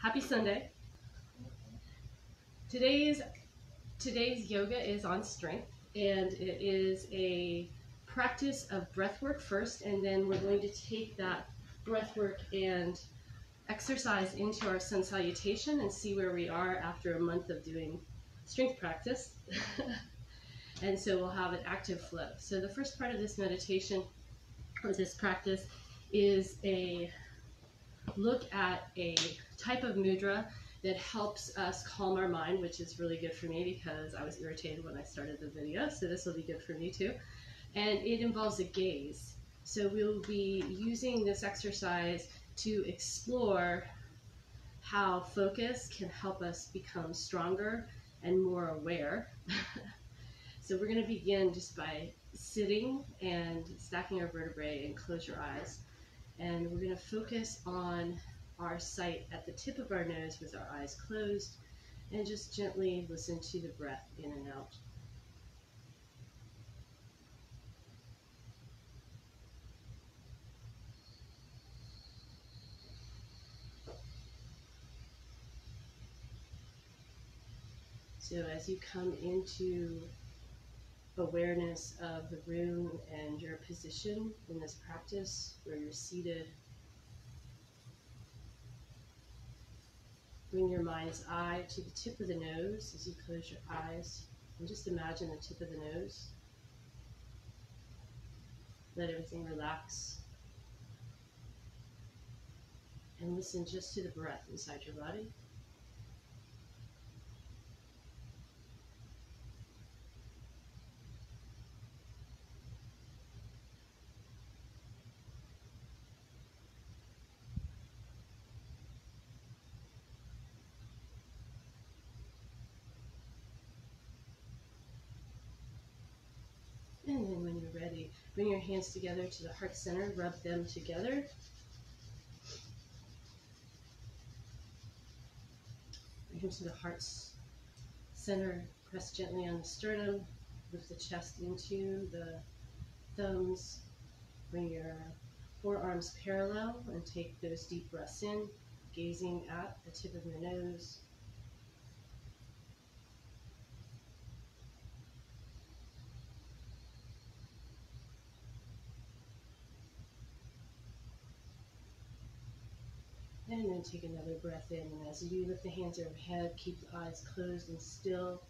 Happy Sunday. Today's yoga is on strength, and it is a practice of breath work first, and then we're going to take that breath work and exercise into our sun salutation and see where we are after a month of doing strength practice. And so we'll have an active flow. So the first part of this meditation or this practice is a look at a type of mudra that helps us calm our mind, which is really good for me because I was irritated when I started the video, so this will be good for me too. And it involves a gaze. So we'll be using this exercise to explore how focus can help us become stronger and more aware. So we're going to begin just by sitting and stacking our vertebrae, and close your eyes. And we're going to focus on our sight at the tip of our nose with our eyes closed, and just gently listen to the breath in and out. So as you come into awareness of the room and your position in this practice, where you're seated, bring your mind's eye to the tip of the nose as you close your eyes, and just imagine the tip of the nose. Let everything relax, and listen just to the breath inside your body. And then when you're ready, bring your hands together to the heart center, rub them together. Bring them to the heart's center, press gently on the sternum, lift the chest into the thumbs, bring your forearms parallel and take those deep breaths in, gazing at the tip of your nose. And then take another breath in, and as you lift the hands overhead, keep the eyes closed and still.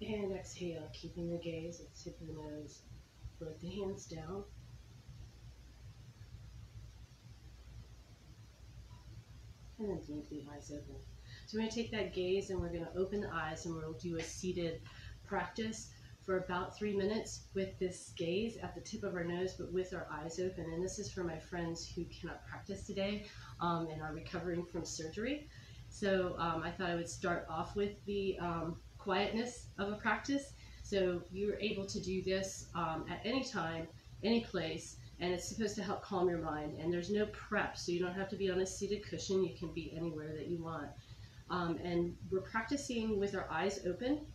And exhale, keeping the gaze at the tip of the nose. Float the hands down. And then keep the eyes open. So we're going to take that gaze and we're going to open the eyes, and we'll do a seated practice for about 3 minutes with this gaze at the tip of our nose, but with our eyes open. And this is for my friends who cannot practice today and are recovering from surgery. So I thought I would start off with the quietness of a practice. So you're able to do this at any time, any place, and it's supposed to help calm your mind. And there's no prep, so you don't have to be on a seated cushion. You can be anywhere that you want. And we're practicing with our eyes open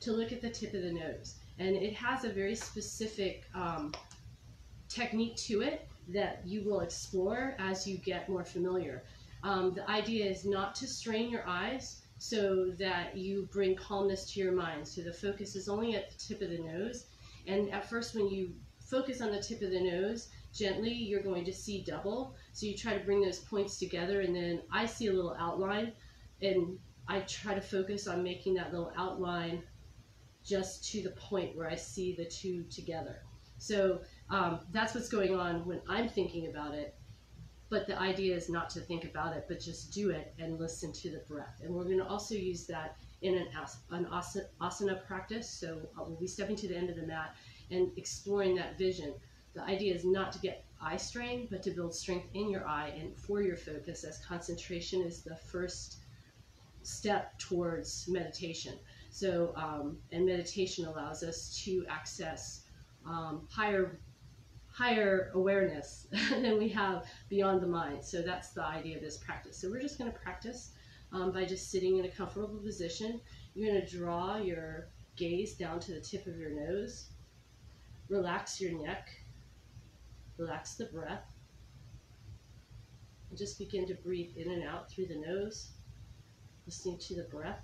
to look at the tip of the nose. And it has a very specific technique to it that you will explore as you get more familiar. The idea is not to strain your eyes so that you bring calmness to your mind. So the focus is only at the tip of the nose. And at first, when you focus on the tip of the nose, gently, you're going to see double. So you try to bring those points together, and then I see a little outline, and I try to focus on making that little outline just to the point where I see the two together. So that's what's going on when I'm thinking about it. But the idea is not to think about it, but just do it and listen to the breath. And we're going to also use that in an asana practice. So we'll be stepping to the end of the mat and exploring that vision. The idea is not to get eye strain, but to build strength in your eye and for your focus, as concentration is the first step towards meditation. So, and meditation allows us to access higher awareness than we have beyond the mind. So that's the idea of this practice. So we're just going to practice by just sitting in a comfortable position. You're going to draw your gaze down to the tip of your nose. Relax your neck. Relax the breath. And just begin to breathe in and out through the nose, listening to the breath.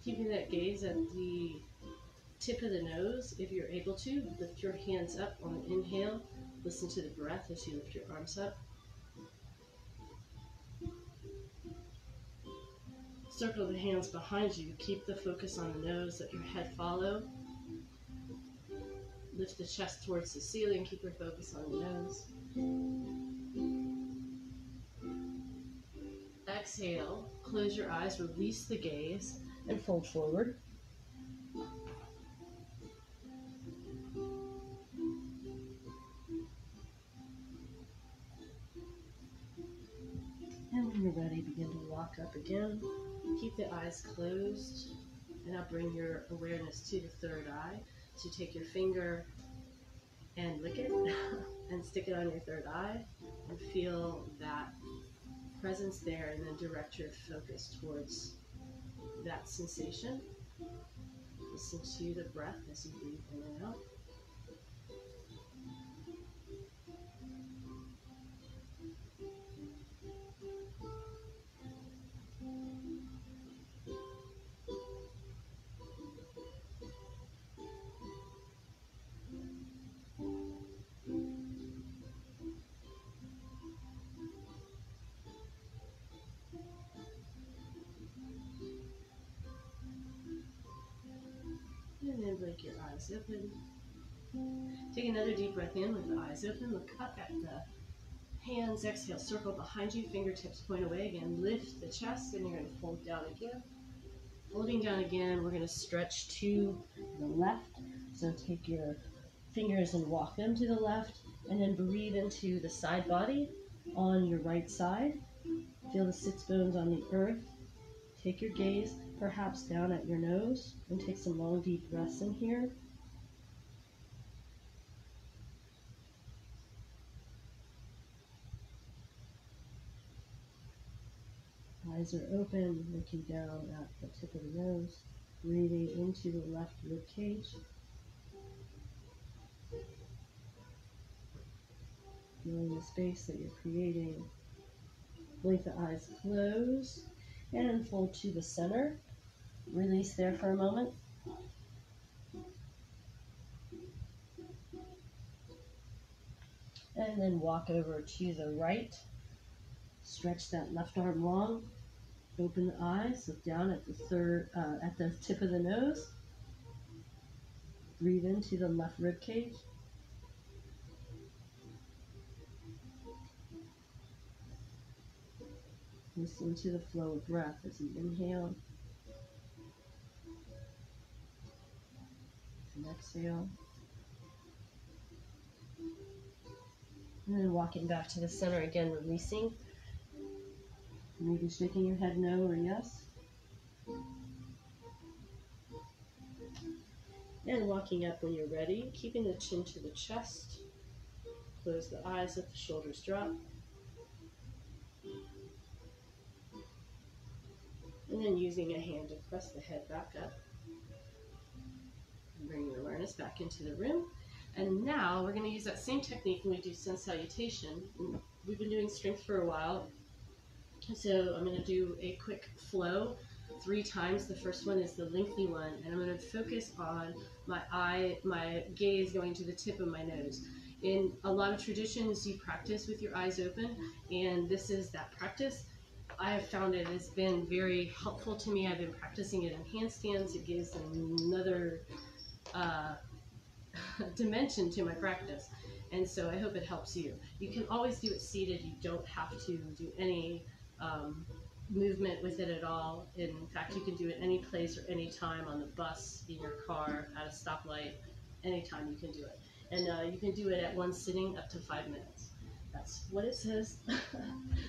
Keeping that gaze at the tip of the nose, if you're able to, lift your hands up on the inhale. Listen to the breath as you lift your arms up. Circle the hands behind you. Keep the focus on the nose. Let your head follow. Lift the chest towards the ceiling. Keep your focus on the nose. Exhale. Close your eyes. Release the gaze and fold forward. And when you're ready, begin to walk up again. Keep the eyes closed. And now bring your awareness to the third eye. So take your finger and lick it and stick it on your third eye and feel that presence there, and then direct your focus towards that sensation. Listen to the breath as you breathe in and out. And then blink your eyes open. Take another deep breath in with the eyes open. Look up at the hands. Exhale, circle behind you. Fingertips point away again. Lift the chest, and you're going to fold down again. Folding down again, we're going to stretch to the left. So take your fingers and walk them to the left. And then breathe into the side body on your right side. Feel the sits bones on the earth. Take your gaze perhaps down at your nose and take some long deep breaths in here. Eyes are open, looking down at the tip of the nose, breathing into the left rib cage. Feeling the space that you're creating. Blink the eyes closed and fold to the center. Release there for a moment. And then walk over to the right. Stretch that left arm long. Open the eyes. Look down at the tip of the nose. Breathe into the left rib cage. Listen to the flow of breath as you inhale and exhale. And then walking back to the center again, releasing. Maybe shaking your head no or yes. And walking up when you're ready, keeping the chin to the chest. Close the eyes, let the shoulders drop. And then using a hand to press the head back up. And bring your awareness back into the room. And now we're going to use that same technique when we do sun salutation. We've been doing strength for a while. So I'm going to do a quick flow 3 times. The first one is the lengthy one, and I'm going to focus on my gaze going to the tip of my nose. In a lot of traditions, you practice with your eyes open, and this is that practice. I have found it has been very helpful to me. I've been practicing it in handstands. It gives another dimension to my practice, and so I hope it helps you. You can always do it seated. You don't have to do any movement with it at all. In fact, you can do it any place or any time, on the bus, in your car, at a stoplight. Anytime you can do it, and you can do it at one sitting up to 5 minutes. That's what it says.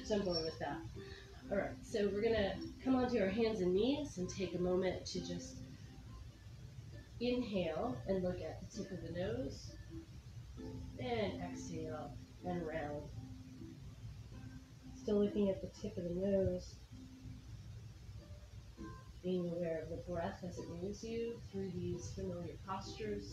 So I'm going with that. All right, so we're gonna come onto our hands and knees and take a moment to just inhale and look at the tip of the nose, and exhale and round. Still looking at the tip of the nose, being aware of the breath as it moves you through these familiar postures.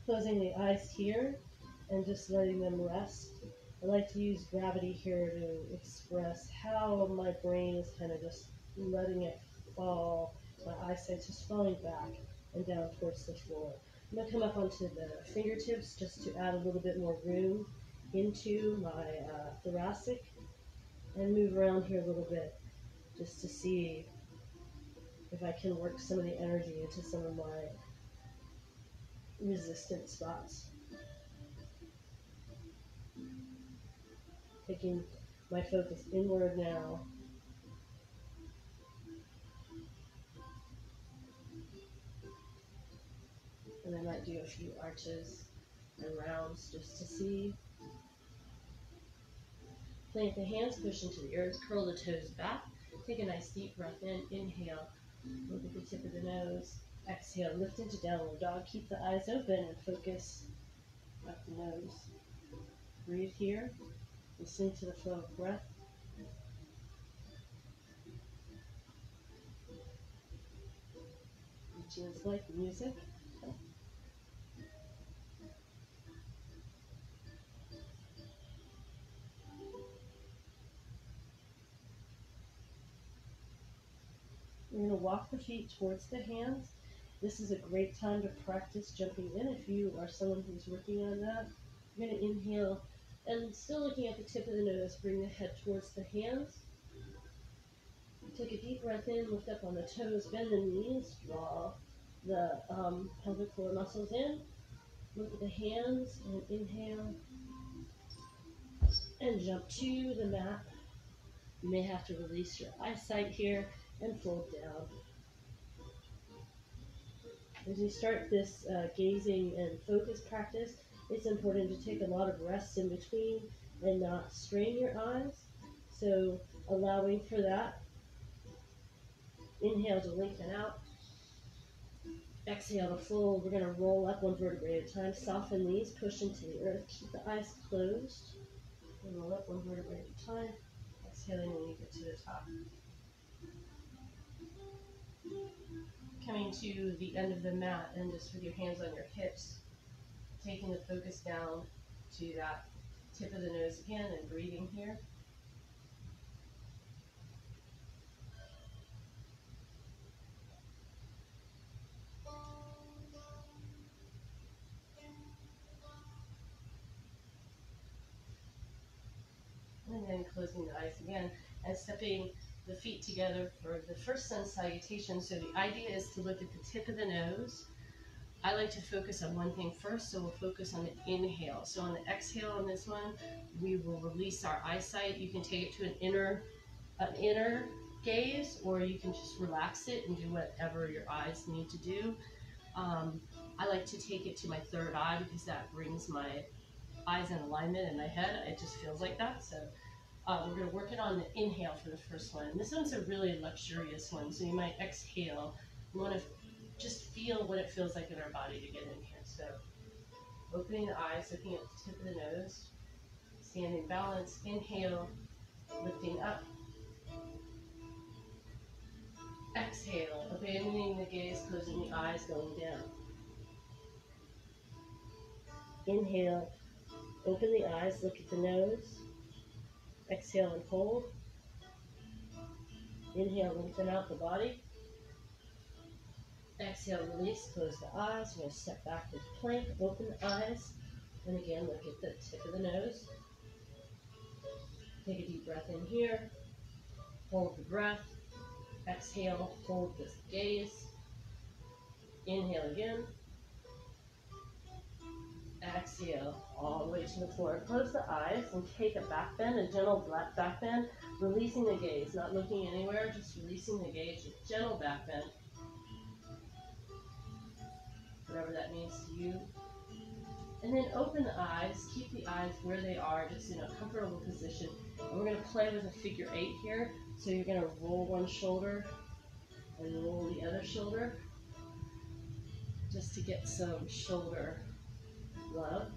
Closing the eyes here and just letting them rest. I like to use gravity here to express how my brain is kind of just letting it fall. My eyesight's just falling back and down towards the floor. I'm going to come up onto the fingertips just to add a little bit more room into my thoracic, and move around here a little bit just to see if I can work some of the energy into some of my resistant spots. Taking my focus inward now. And I might do a few arches and rounds just to see. Plant the hands, push into the earth, curl the toes back. Take a nice deep breath in, inhale, look at the tip of the nose. Exhale, lift into downward dog. Keep the eyes open and focus up the nose. Breathe here. Listen to the flow of breath. Which is like music. We're going to walk the feet towards the hands. This is a great time to practice jumping in if you are someone who's working on that. You're going to inhale and, still looking at the tip of the nose, bring the head towards the hands. Take a deep breath in, lift up on the toes, bend the knees, draw the pelvic floor muscles in. Look at the hands and inhale and jump to the mat. You may have to release your eyesight here and fold down. As you start this gazing and focus practice, it's important to take a lot of rests in between and not strain your eyes. So allowing for that. Inhale to lengthen out. Exhale to fold. We're going to roll up one vertebrae at a time. Soften these, push into the earth. Keep the eyes closed. And roll up one vertebrae at a time. Exhaling when you get to the top. Coming to the end of the mat, and just with your hands on your hips, taking the focus down to that tip of the nose again and breathing here. And then closing the eyes again and stepping the feet together for the first sun salutation. So the idea is to look at the tip of the nose. I like to focus on one thing first, so we'll focus on the inhale. So on the exhale on this one, we will release our eyesight. You can take it to an inner gaze, or you can just relax it and do whatever your eyes need to do. I like to take it to my third eye because that brings my eyes in alignment in my head. It just feels like that. So we're going to work it on the inhale for the first one. And this one's a really luxurious one, so you might exhale. You want to just feel what it feels like in our body to get in here. So opening the eyes, looking at the tip of the nose, Standing balance. Inhale, lifting up. Exhale, abandoning the gaze, closing the eyes, going down. Inhale, open the eyes, look at the nose. Exhale and hold. Inhale, lengthen out the body. Exhale, release, close the eyes. We're going to step back with plank, open the eyes. And again, look at the tip of the nose. Take a deep breath in here. Hold the breath. Exhale, hold the gaze. Inhale again. Exhale, all the way to the floor. Close the eyes and take a back bend, a gentle back bend, releasing the gaze, not looking anywhere, just releasing the gaze, a gentle back bend. Whatever that means to you. And then open the eyes, keep the eyes where they are, just in a comfortable position. And we're going to play with a figure 8 here. So you're going to roll one shoulder and roll the other shoulder, just to get some shoulder love.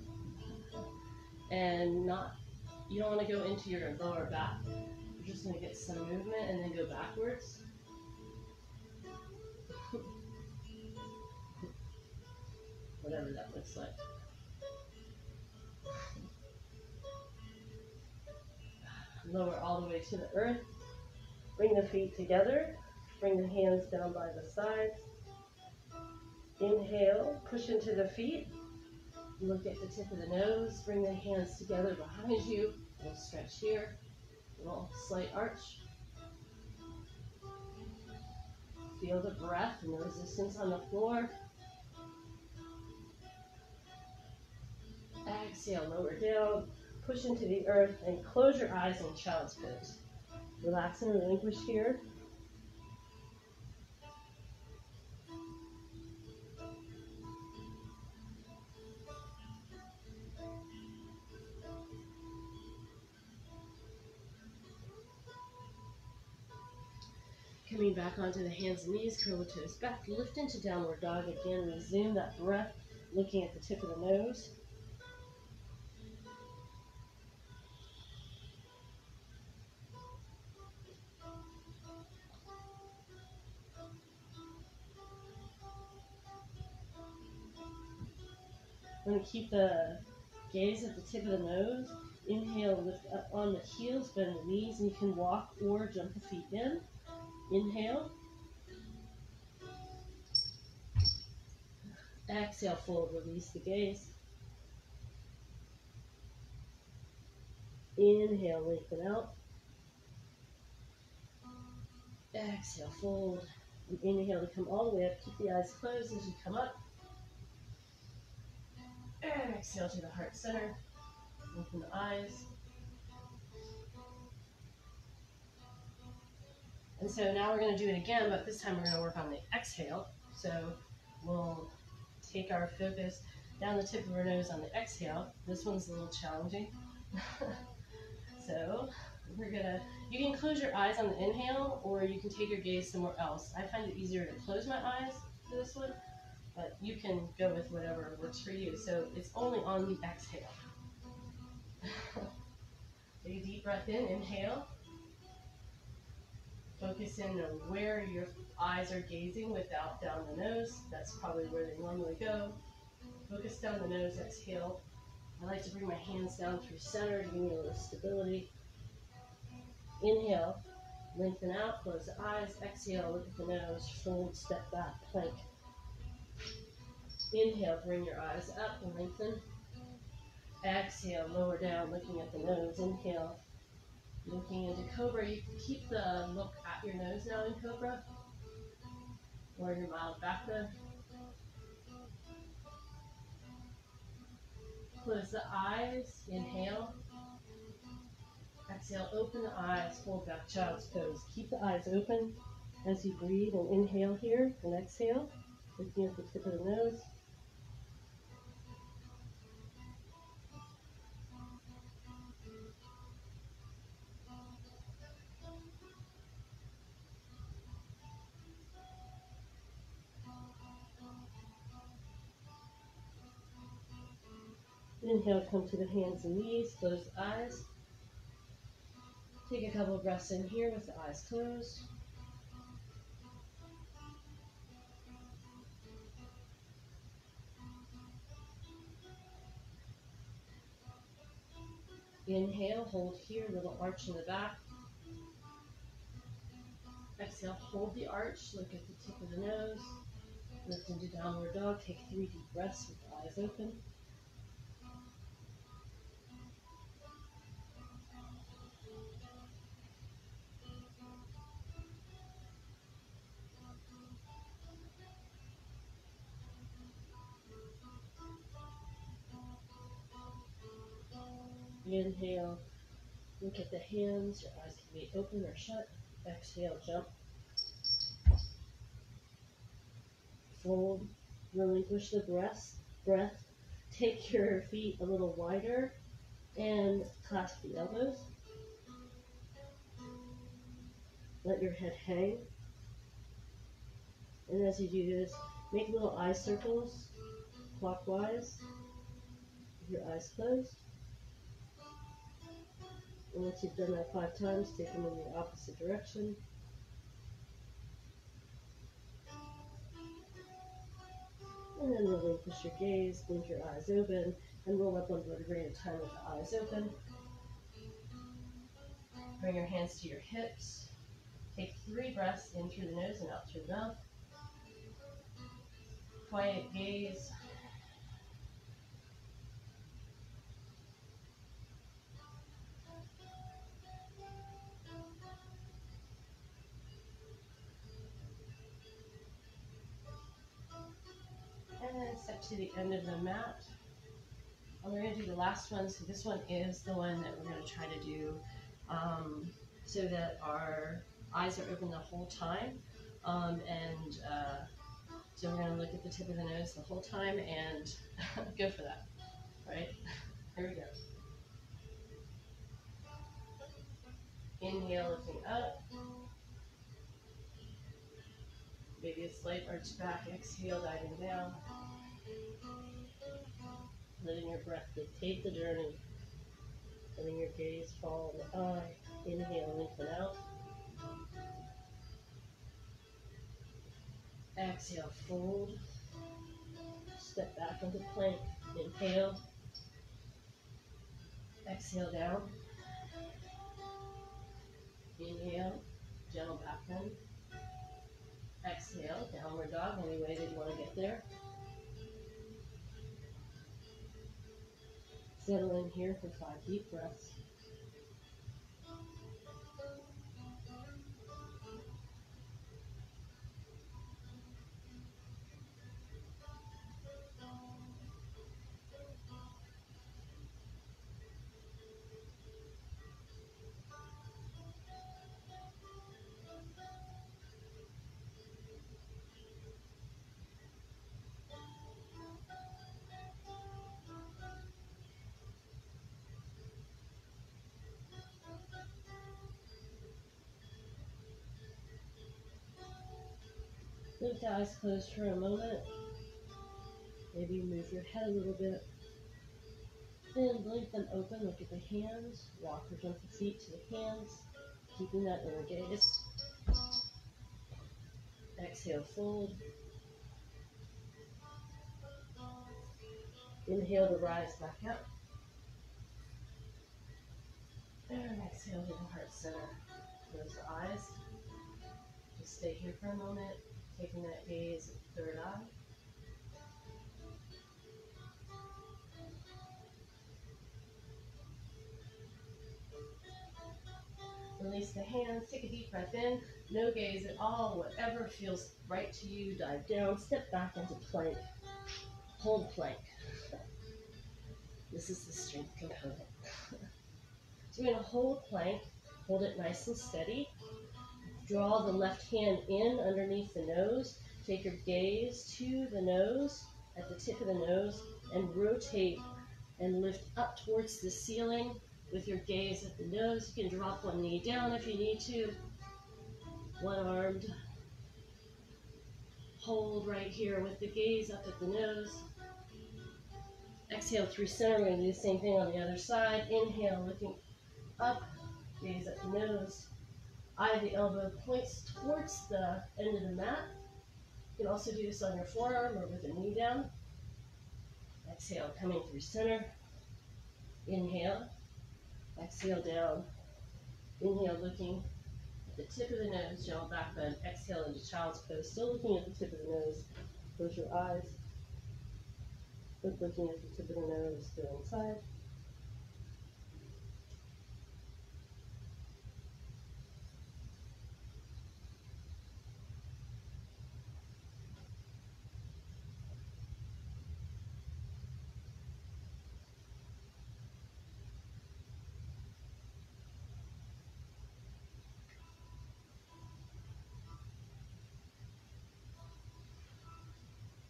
And you don't want to go into your lower back. You're just going to get some movement and then go backwards. Whatever that looks like. Lower all the way to the earth. Bring the feet together. Bring the hands down by the sides. Inhale, push into the feet. Look at the tip of the nose. Bring the hands together behind you. A little stretch here. A little slight arch. Feel the breath and the resistance on the floor. Exhale, lower down. Push into the earth and close your eyes in child's pose. Relax and relinquish here. Coming back onto the hands and knees, curl the toes back, lift into downward dog again, resume that breath, looking at the tip of the nose. We're going to keep the gaze at the tip of the nose. Inhale, lift up on the heels, bend the knees, and you can walk or jump the feet in. Inhale. Exhale, fold, release the gaze. Inhale, lengthen out. Exhale, fold. And inhale to come all the way up. Keep the eyes closed as you come up. And exhale to the heart center. Open the eyes. And so now we're going to do it again, but this time we're going to work on the exhale. So we'll take our focus down the tip of our nose on the exhale. This one's a little challenging. So you can close your eyes on the inhale, or you can take your gaze somewhere else. I find it easier to close my eyes for this one, but you can go with whatever works for you. So it's only on the exhale. Take a deep breath in, inhale. Focus in on where your eyes are gazing without down the nose. That's probably where they normally go. Focus down the nose, exhale. I like to bring my hands down through center to give me a little stability. Inhale, lengthen out, close the eyes. Exhale, look at the nose, fold, step back, plank. Inhale, bring your eyes up and lengthen. Exhale, lower down, looking at the nose. Inhale, looking into cobra. You can keep the look at your nose now in cobra, or your mild back bend. Close the eyes, inhale. Exhale, open the eyes, fold back, child's pose. Keep the eyes open as you breathe and inhale here and exhale, looking at the tip of the nose. Inhale, come to the hands and knees, close the eyes. Take a couple of breaths in here with the eyes closed. Inhale, hold here, little arch in the back. Exhale, hold the arch, look at the tip of the nose. Lift into downward dog, take 3 deep breaths with the eyes open. Inhale, look at the hands, your eyes can be open or shut. Exhale, jump. Fold, relinquish the breath. Take your feet a little wider and clasp the elbows. Let your head hang. And as you do this, make little eye circles clockwise with your eyes closed. And once you've done that 5 times, take them in the opposite direction. And then relinquish your gaze, blink your eyes open, and roll up 1 vertebrae at a time with the eyes open. Bring your hands to your hips. Take 3 breaths in through the nose and out through the mouth. Quiet gaze. And then step to the end of the mat. And we're going to do the last one. So this one is the one that we're going to try to do so that our eyes are open the whole time. So we're going to look at the tip of the nose the whole time and go for that. Right? Here we go. Inhale, lifting up. Maybe a slight arch back. Exhale, diving down. Letting your breath dictate the journey. Letting your gaze fall on the eye. Inhale, lengthen out. Exhale, fold. Step back into plank. Inhale. Exhale, down. Inhale, gentle back bend. Exhale, downward dog, any way that you want to get there. Settle in here for 5 deep breaths. Leave the eyes closed for a moment. Maybe move your head a little bit. Then blink them open, look at the hands. Walk or jump the feet to the hands, keeping that inner gaze. Exhale, fold. Inhale to rise back up. And exhale to the heart center. Close the eyes. Just stay here for a moment, taking that gaze at the third eye. Release the hands, take a deep breath in, no gaze at all, whatever feels right to you, dive down, step back into plank, hold plank. This is the strength component. So we're going to hold plank, hold it nice and steady. Draw the left hand in underneath the nose, take your gaze to the nose, at the tip of the nose, and rotate and lift up towards the ceiling. With your gaze at the nose, you can drop 1 knee down if you need to. One-armed. Hold right here with the gaze up at the nose. Exhale through center. We're going to do the same thing on the other side. Inhale, looking up, gaze at the nose. Eye of the elbow points towards the end of the mat. You can also do this on your forearm or with a knee down. Exhale, coming through center. Inhale. Exhale down. Inhale, looking at the tip of the nose, gentle back bend. Exhale into child's pose. Still looking at the tip of the nose. Close your eyes. Looking at the tip of the nose, go inside.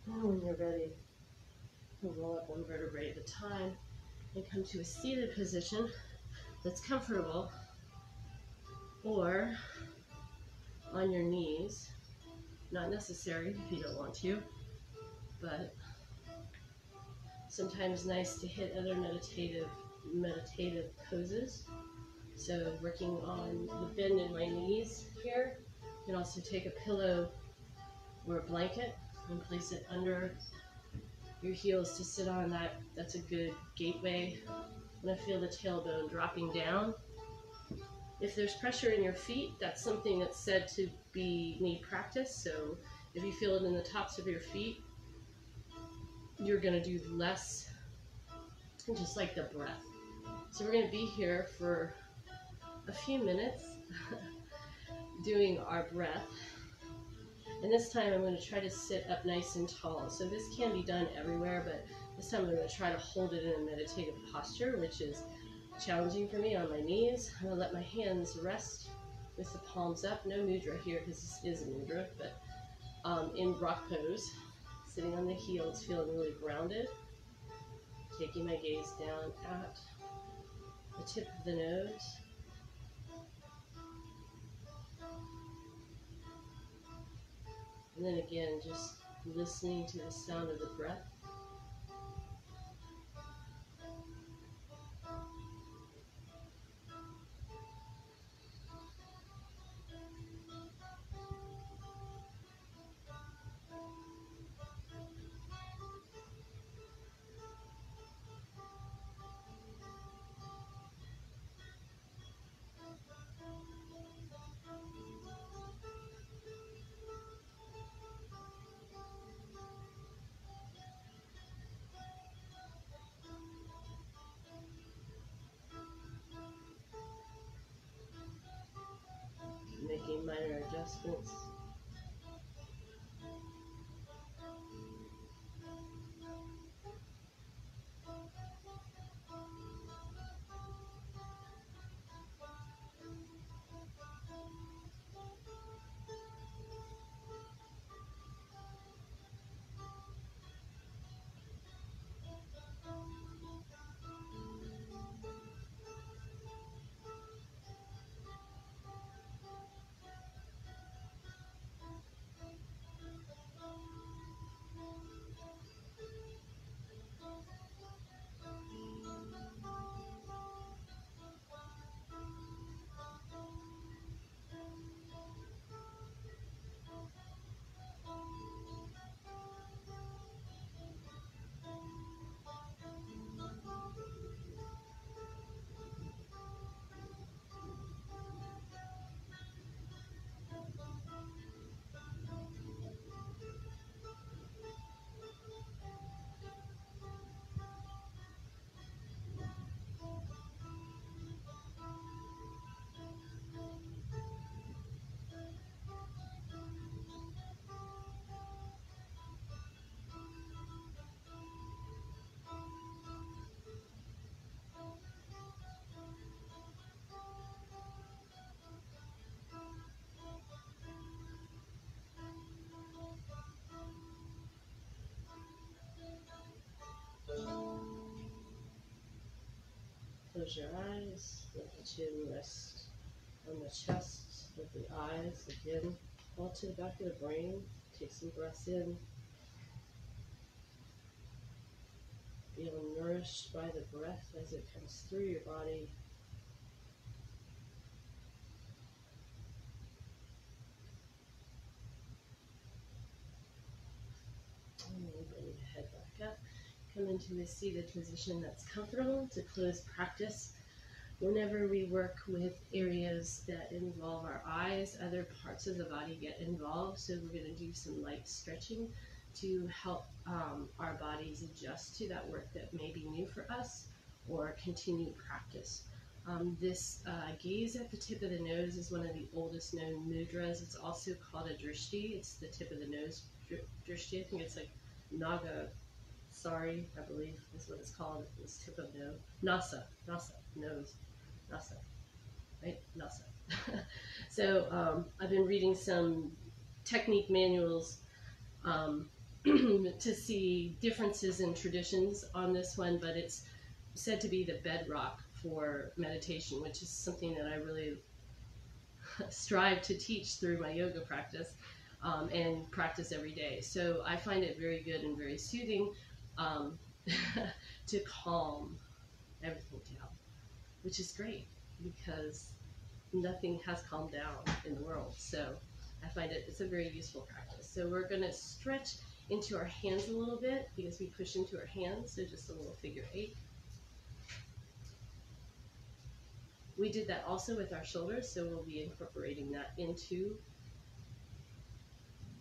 And when you're ready, roll up one vertebrae at a time and come to a seated position that's comfortable, or on your knees. Not necessary if you don't want to, but sometimes nice to hit other meditative poses. So working on the bend in my knees here. You can also take a pillow or a blanket and place it under your heels to sit on. That's a good gateway. I'm going to feel the tailbone dropping down. If there's pressure in your feet, that's something that's said to need practice. So if you feel it in the tops of your feet, you're going to do less, just like the breath. So we're going to be here for a few minutes doing our breath. And this time I'm going to try to sit up nice and tall. So this can be done everywhere, but this time I'm going to try to hold it in a meditative posture, which is challenging for me on my knees. I'm going to let my hands rest with the palms up. No mudra here because this is a mudra, but in rock pose, sitting on the heels, feeling really grounded. Taking my gaze down at the tip of the nose. And then again, just listening to the sound of the breath. Making minor adjustments. Close your eyes, let the chin rest on the chest, let the eyes again fall to the back of the brain. Take some breaths in. Feel touched by the breath as it comes through your body. And then bring your head back up. Come into a seated position that's comfortable to close practice. Whenever we work with areas that involve our eyes, other parts of the body get involved. So we're going to do some light stretching to help our bodies adjust to that work that may be new for us, or continue practice. This gaze at the tip of the nose is one of the oldest known mudras. It's also called a dristi. It's the tip of the nose dristi. I think it's like agochari, I believe is what it's called. This tip of nose. Nasa, nose. Nasa, right? Nasa. So I've been reading some technique manuals to see differences in traditions on this one, but it's said to be the bedrock for meditation, which is something that I really strive to teach through my yoga practice and practice every day. So I find it very good and very soothing to calm everything down, which is great because nothing has calmed down in the world. So I find it's a very useful practice. So we're going to stretch into our hands a little bit because we push into our hands, so just a little figure 8. We did that also with our shoulders, so we'll be incorporating that into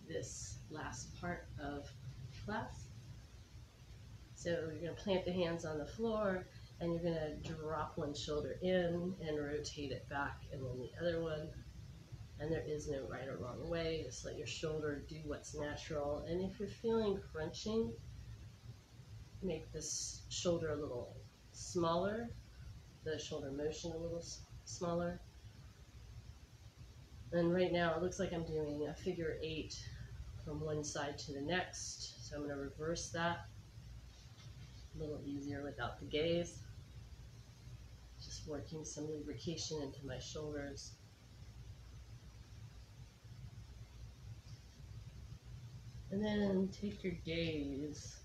this last part of class. So you're going to plant the hands on the floor, and you're going to drop one shoulder in and rotate it back, and then the other one. And there is no right or wrong way. Just let your shoulder do what's natural. And if you're feeling crunching, make this shoulder a little smaller, the shoulder motion a little smaller. And right now it looks like I'm doing a figure 8 from one side to the next. So I'm going to reverse that. A little easier without the gaze. Just working some lubrication into my shoulders. And then take your gaze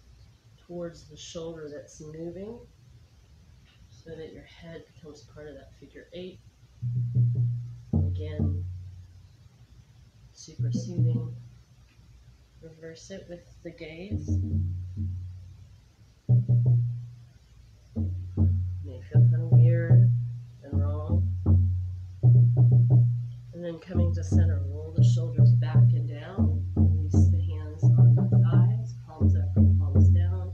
towards the shoulder that's moving so that your head becomes part of that figure 8. Again, super soothing. Reverse it with the gaze. May feel kind of weird and wrong. And then coming to center, roll the shoulders back and down. Release the hands on the thighs, palms up and palms down.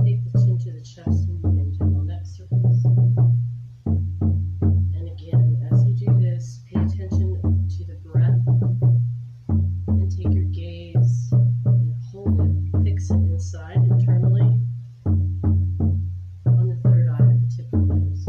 Take the chin to the chest and begin gentle neck circles. And again, as you do this, pay attention to the breath and take your gaze and hold it, fix it inside internally on the third eye at the tip of the nose.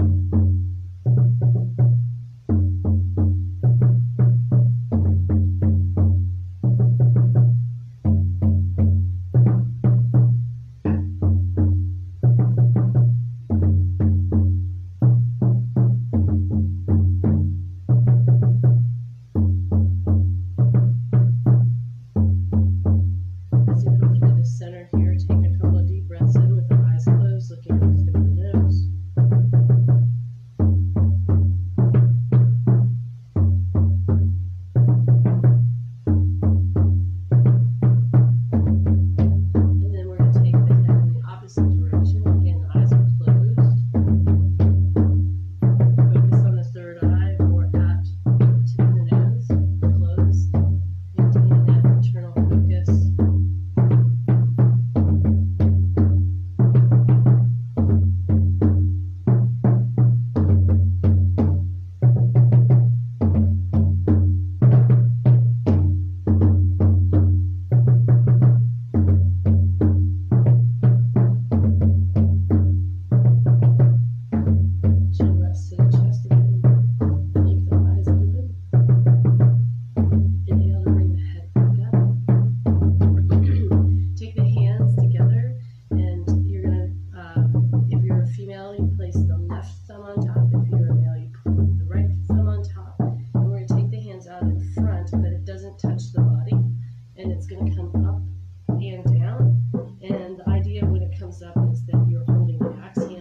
Up and down, and the idea when it comes up is that you're holding the axe hand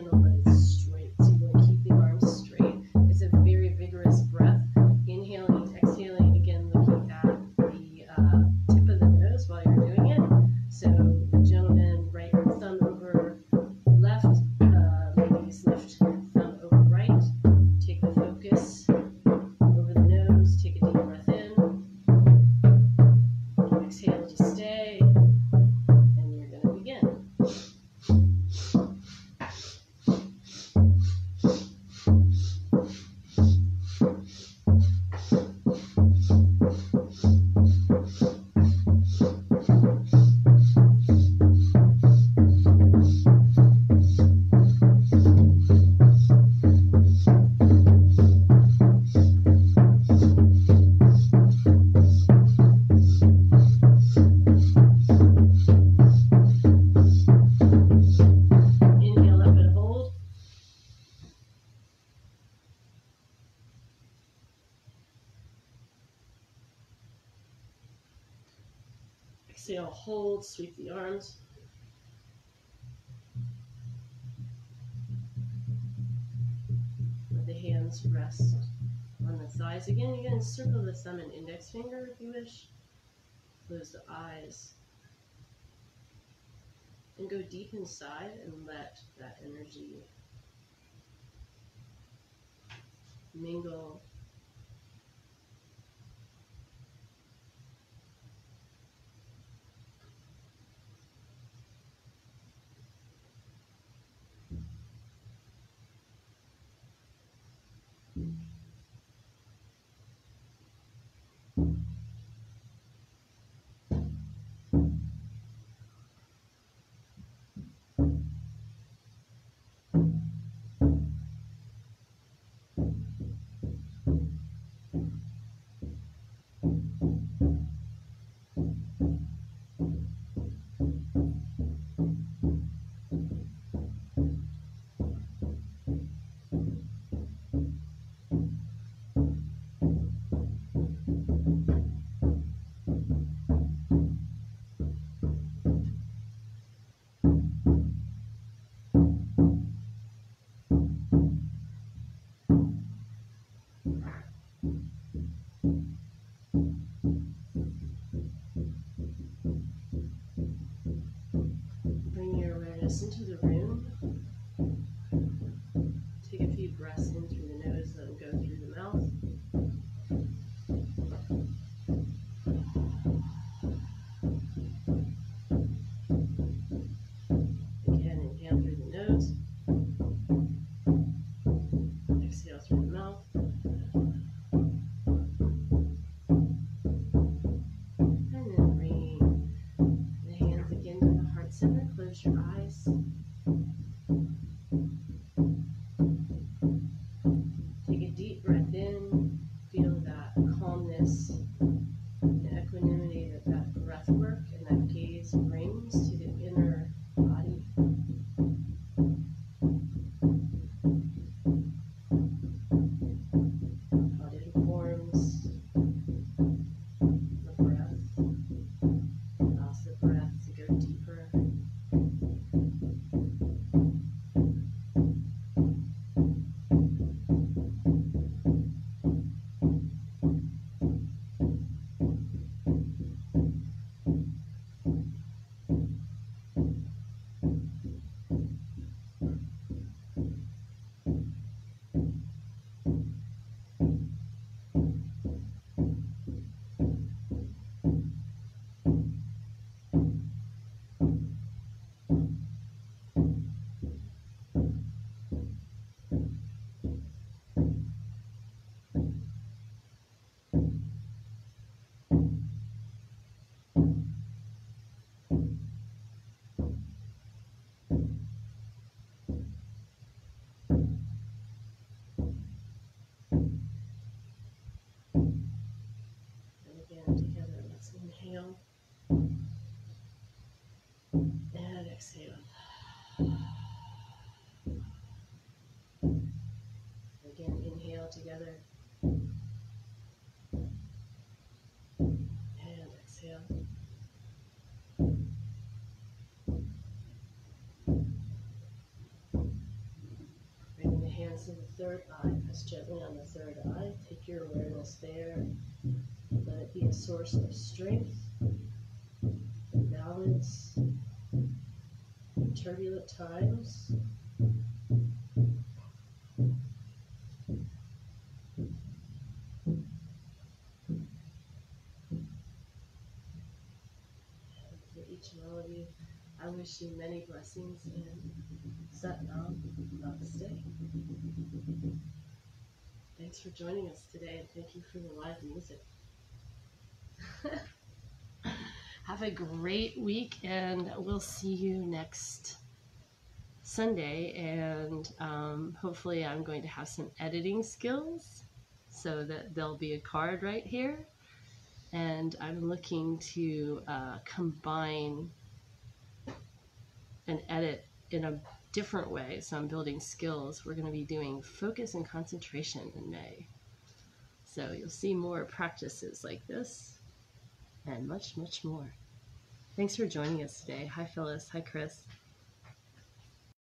exhale, hold, sweep the arms. Let the hands rest on the thighs. Again, you can encircle the thumb and index finger if you wish. Close the eyes. And go deep inside and let that energy mingle. Bring your awareness into the room. Take a few breaths in through the nose, let them go through the mouth. Again, inhale through the nose. Exhale through the mouth. And then bring the hands again to the heart center. Close your eyes. Take a deep breath in. Feel that calmness and equanimity that that breath work and that gaze brings to the inner body. How it informs the breath, allows the breath to go deeper. Together, let's inhale and exhale. Again, inhale together and exhale. Bring the hands to the third eye, press gently on the third eye. Take your awareness there. Let it be a source of strength, balance, in turbulent times. And for each and all of you, I wish you many blessings and Satnam Namaste. Thanks for joining us today, and thank you for the live music. Have a great week, and we'll see you next Sunday. And hopefully I'm going to have some editing skills so that there'll be a card right here. And I'm looking to combine and edit in a different way. So I'm building skills. We're going to be doing focus and concentration in May. So you'll see more practices like this and much, much more. Thanks for joining us today. Hi, Phyllis. Hi, Chris.